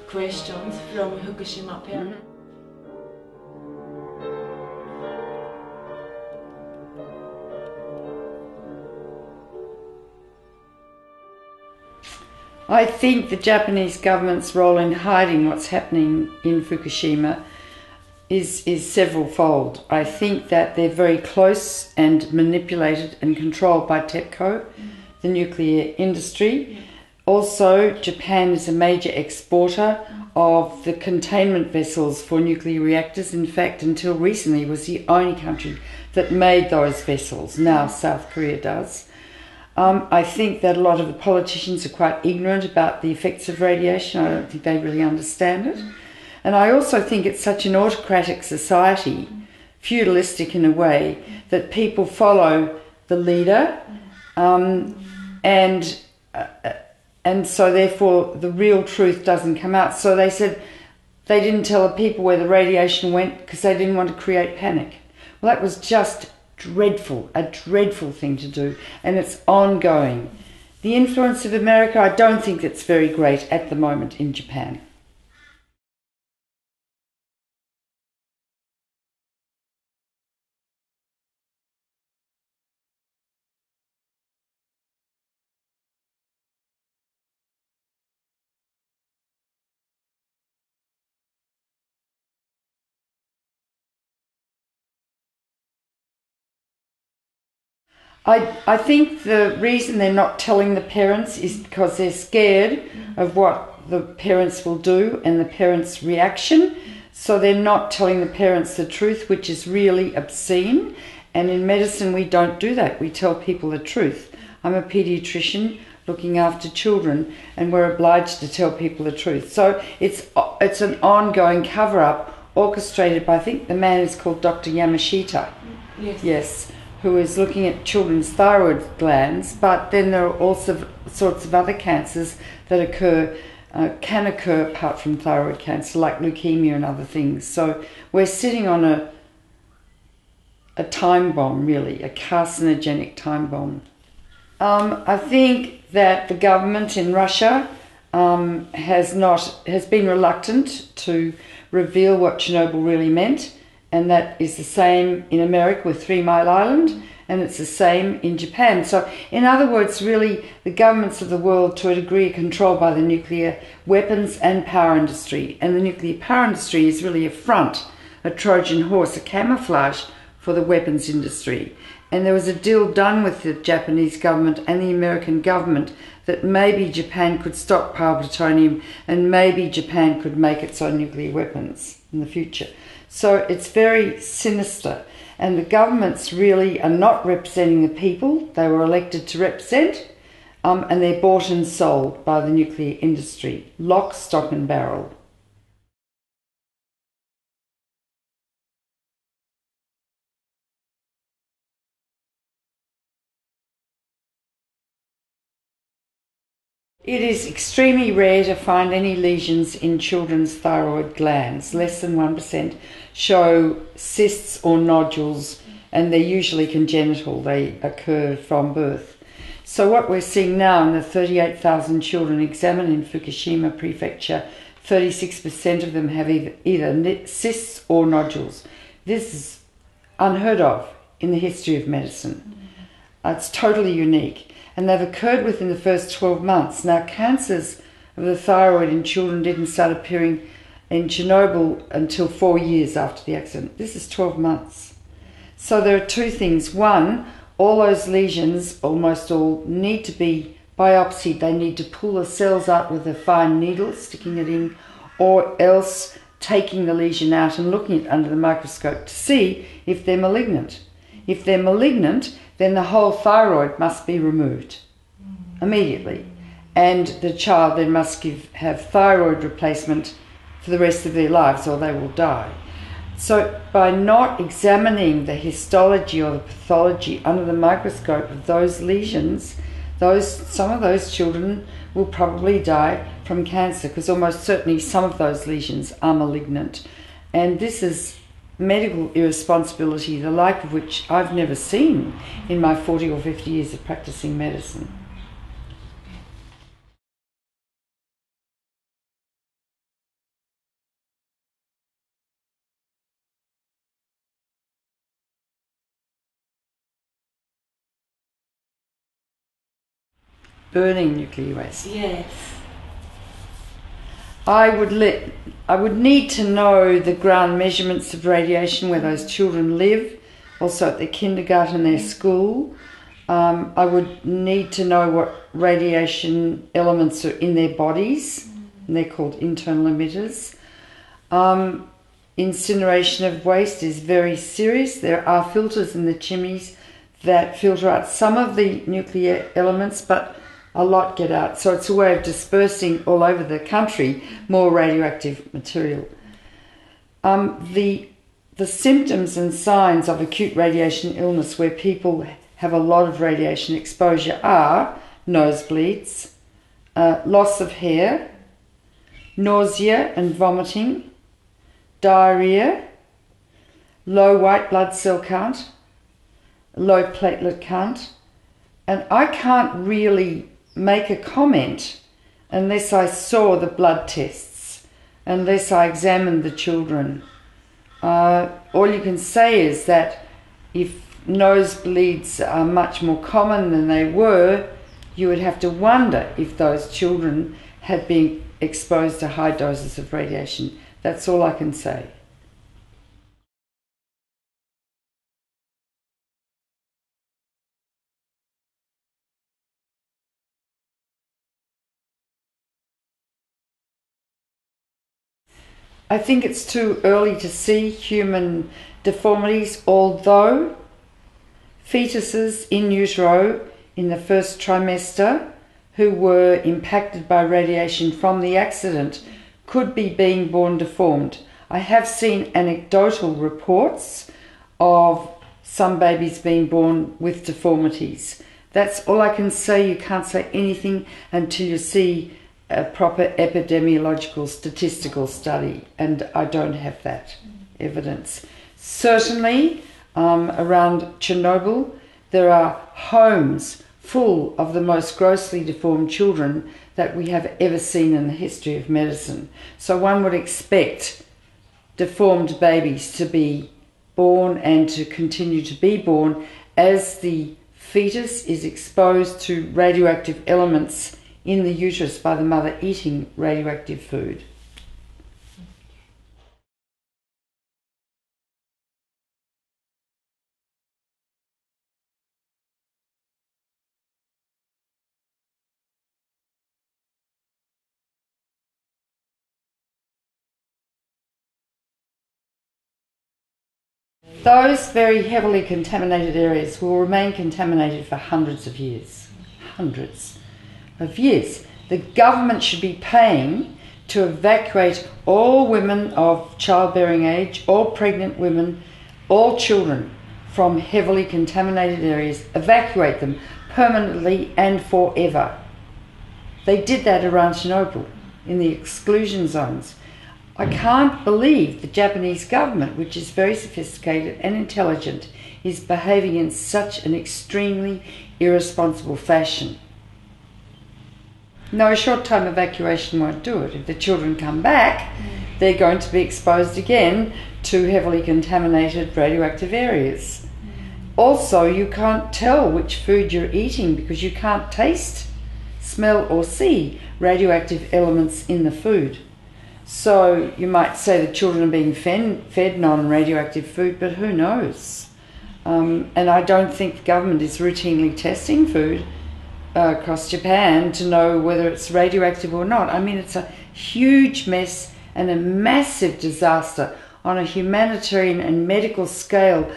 questions from Fukushima parents. I think the Japanese government's role in hiding what's happening in Fukushima is several-fold. I think that they're very close and manipulated and controlled by TEPCO, the nuclear industry. Also, Japan is a major exporter of the containment vessels for nuclear reactors. In fact, until recently, was the only country that made those vessels. Now South Korea does. I think that a lot of the politicians are quite ignorant about the effects of radiation. I don't think they really understand it. And I also think it's such an autocratic society, feudalistic in a way, that people follow the leader, and so therefore the real truth doesn't come out. So they said they didn't tell the people where the radiation went because they didn't want to create panic. Well, that was just dreadful, a dreadful thing to do, and it's ongoing. The influence of America, I don't think it's very great at the moment in Japan. I think the reason they're not telling the parents is because they're scared of what the parents will do and the parents' reaction. So they're not telling the parents the truth, which is really obscene. And in medicine, we don't do that. We tell people the truth. I'm a paediatrician looking after children, and we're obliged to tell people the truth. So it's an ongoing cover-up orchestrated by, I think the man is called Dr. Yamashita. Yes. Who is looking at children's thyroid glands, but then there are also sorts of other cancers that can occur apart from thyroid cancer, like leukemia and other things. So we're sitting on a time bomb, really, a carcinogenic time bomb. I think that the government in Russia has been reluctant to reveal what Chernobyl really meant. And that is the same in America with 3 Mile Island, and it's the same in Japan. So, in other words, really, the governments of the world, to a degree, are controlled by the nuclear weapons and power industry. And the nuclear power industry is really a front, a Trojan horse, a camouflage for the weapons industry. And there was a deal done with the Japanese government and the American government that maybe Japan could stockpile plutonium and maybe Japan could make its own nuclear weapons in the future. So it's very sinister, and the governments really are not representing the people they were elected to represent, and they're bought and sold by the nuclear industry, lock, stock and barrel. It is extremely rare to find any lesions in children's thyroid glands. Less than 1% show cysts or nodules, and they're usually congenital. They occur from birth. So what we're seeing now in the 38,000 children examined in Fukushima Prefecture, 36% of them have either cysts or nodules. This is unheard of in the history of medicine. It's totally unique. And they've occurred within the first 12 months. Now, cancers of the thyroid in children didn't start appearing in Chernobyl until 4 years after the accident. This is 12 months. So there are two things. One, all those lesions, almost all, need to be biopsied. They need to pull the cells out with a fine needle, sticking it in, or else taking the lesion out and looking at it under the microscope to see if they're malignant. If they're malignant, then the whole thyroid must be removed immediately. And the child then must have thyroid replacement for the rest of their lives, or they will die. So by not examining the histology or the pathology under the microscope of those lesions, some of those children will probably die from cancer, because almost certainly some of those lesions are malignant. And this is medical irresponsibility, the like of which I've never seen in my 40 or 50 years of practicing medicine. burning nuclear waste. Yes. I would need to know the ground measurements of radiation where those children live, also at their kindergarten, their school. I would need to know what radiation elements are in their bodies, and they're called internal emitters. Incineration of waste is very serious. There are filters in the chimneys that filter out some of the nuclear elements, but a lot get out. So it's a way of dispersing all over the country more radioactive material. The symptoms and signs of acute radiation illness where people have a lot of radiation exposure are nosebleeds, loss of hair, nausea and vomiting, diarrhea, low white blood cell count, low platelet count, and I can't really make a comment unless I saw the blood tests, unless I examined the children. All you can say is that if nosebleeds are much more common than they were, you would have to wonder if those children had been exposed to high doses of radiation. That's all I can say. I think it's too early to see human deformities, although fetuses in utero in the first trimester who were impacted by radiation from the accident could be being born deformed. I have seen anecdotal reports of some babies being born with deformities. That's all I can say. You can't say anything until you see a proper epidemiological statistical study, and I don't have that evidence. Certainly around Chernobyl there are homes full of the most grossly deformed children that we have ever seen in the history of medicine. So one would expect deformed babies to be born and to continue to be born as the fetus is exposed to radioactive elements in the uterus by the mother eating radioactive food. Those very heavily contaminated areas will remain contaminated for hundreds of years. Hundreds of years. The government should be paying to evacuate all women of childbearing age, all pregnant women, all children from heavily contaminated areas, evacuate them permanently and forever. They did that around Chernobyl in the exclusion zones. I can't believe the Japanese government, which is very sophisticated and intelligent, is behaving in such an extremely irresponsible fashion. No, short-term evacuation won't do it. If the children come back, they're going to be exposed again to heavily contaminated radioactive areas. Also, you can't tell which food you're eating because you can't taste, smell or see radioactive elements in the food. So you might say the children are being fed non-radioactive food, but who knows? And I don't think the government is routinely testing food across Japan to know whether it's radioactive or not. I mean, it's a huge mess and a massive disaster on a humanitarian and medical scale,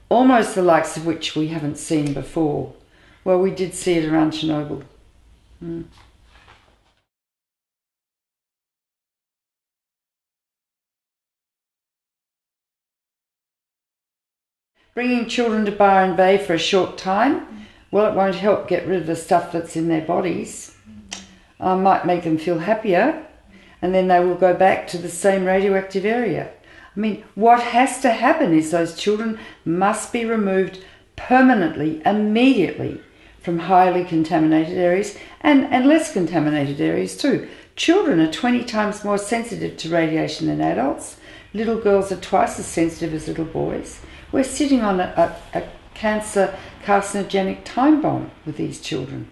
almost the likes of which we haven't seen before. Well, we did see it around Chernobyl. Bringing children to Byron Bay for a short time, well, it won't help get rid of the stuff that's in their bodies. Might make them feel happier, and then they will go back to the same radioactive area. I mean, what has to happen is those children must be removed permanently, immediately, from highly contaminated areas and less contaminated areas too. Children are 20 times more sensitive to radiation than adults. Little girls are twice as sensitive as little boys. We're sitting on a cancer carcinogenic time bomb with these children.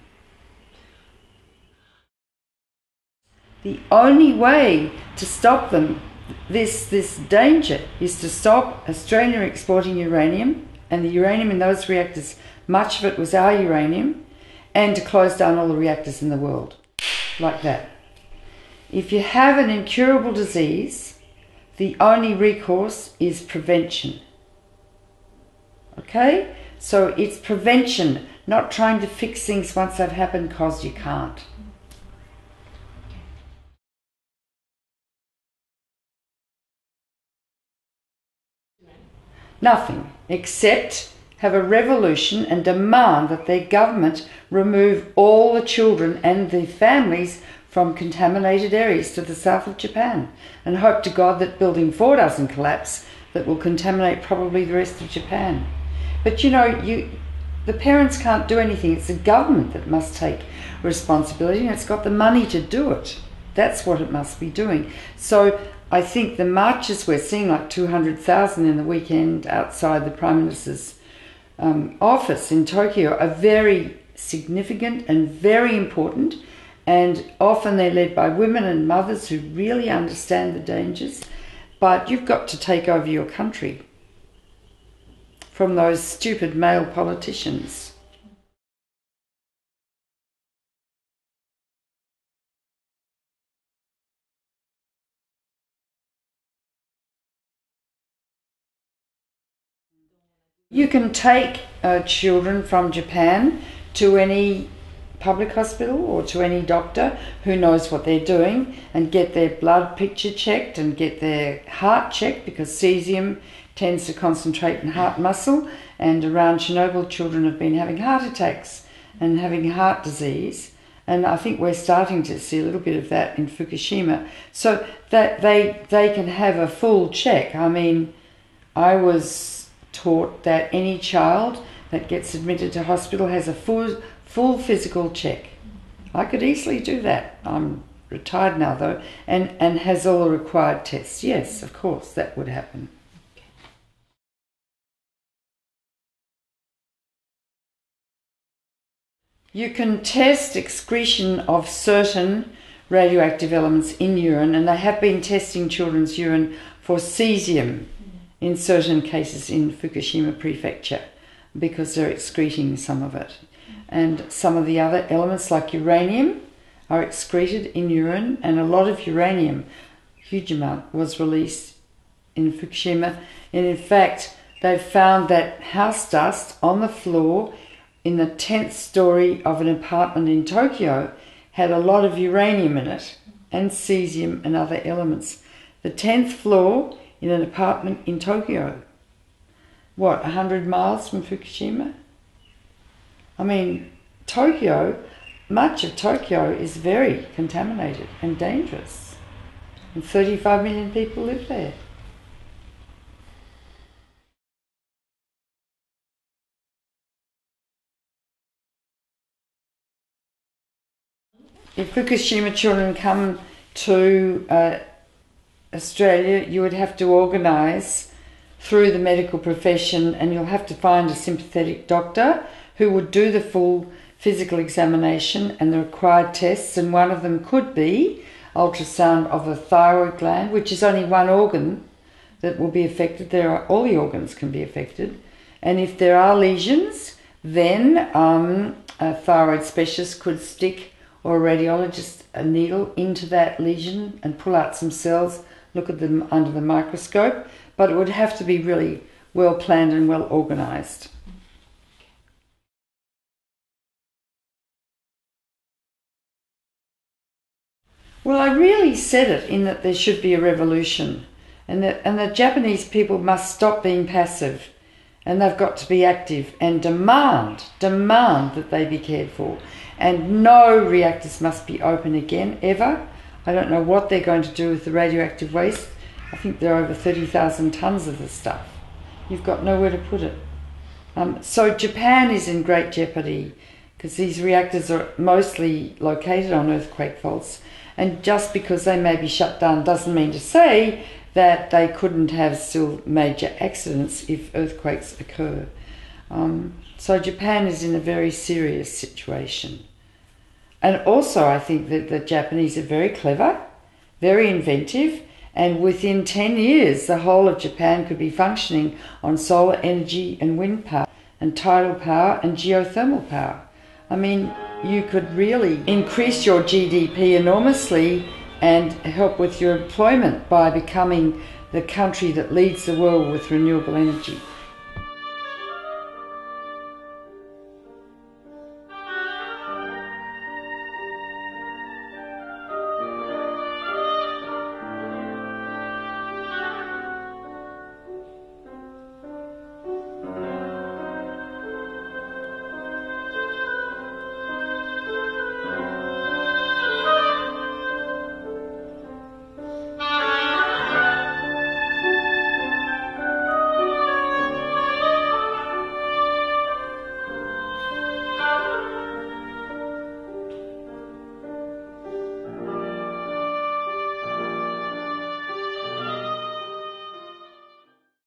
The only way to stop them, this danger, is to stop Australia exporting uranium, and the uranium in those reactors, much of it was our uranium, and to close down all the reactors in the world, like that. If you have an incurable disease, the only recourse is prevention. Okay? So it's prevention, not trying to fix things once they've happened, because you can't. Nothing, except have a revolution and demand that their government remove all the children and the families from contaminated areas to the south of Japan, and hope to God that Building 4 doesn't collapse, that will contaminate probably the rest of Japan. But the parents can't do anything. It's the government that must take responsibility, and it's got the money to do it. That's what it must be doing. So I think the marches we're seeing, like 200,000 in the weekend outside the Prime Minister's office in Tokyo, are very significant and very important, and often they're led by women and mothers who really understand the dangers. But you've got to take over your country from those stupid male politicians. You can take children from Japan to any public hospital or to any doctor who knows what they're doing, and get their blood picture checked and get their heart checked, because cesium tends to concentrate in heart muscle, and around Chernobyl children have been having heart attacks and having heart disease, and I think we're starting to see a little bit of that in Fukushima, so that they can have a full check. I mean, I was taught that any child that gets admitted to hospital has a full physical check. I could easily do that. I'm retired now though, and has all the required tests. Yes, of course, that would happen. You can test excretion of certain radioactive elements in urine, and they have been testing children's urine for cesium in certain cases in Fukushima Prefecture, because they're excreting some of it. And some of the other elements, like uranium, are excreted in urine, and a lot of uranium, huge amount, was released in Fukushima. And in fact, they've found that house dust on the floor in the 10th story of an apartment in Tokyo had a lot of uranium in it, and cesium and other elements. The 10th floor in an apartment in Tokyo. What, 100 miles from Fukushima? I mean, Tokyo, much of Tokyo is very contaminated and dangerous. And 35 million people live there. If Fukushima children come to Australia, you would have to organise through the medical profession, and you'll have to find a sympathetic doctor who would do the full physical examination and the required tests, and one of them could be ultrasound of the thyroid gland, which is only one organ that will be affected. All the organs can be affected, and if there are lesions, then a thyroid specialist could stick, or a radiologist, a needle into that lesion and pull out some cells, look at them under the microscope, but it would have to be really well planned and well organised. Well, I really said it in that there should be a revolution, and the Japanese people must stop being passive, and they've got to be active and demand that they be cared for. And no reactors must be open again, ever. I don't know what they're going to do with the radioactive waste. I think there are over 30,000 tonnes of the stuff. You've got nowhere to put it. So Japan is in great jeopardy, because these reactors are mostly located on earthquake faults, and just because they may be shut down doesn't mean to say that they couldn't have still major accidents if earthquakes occur. So Japan is in a very serious situation. And also I think that the Japanese are very clever, very inventive, and within 10 years the whole of Japan could be functioning on solar energy and wind power and tidal power and geothermal power. I mean, you could really increase your GDP enormously and help with your employment by becoming the country that leads the world with renewable energy.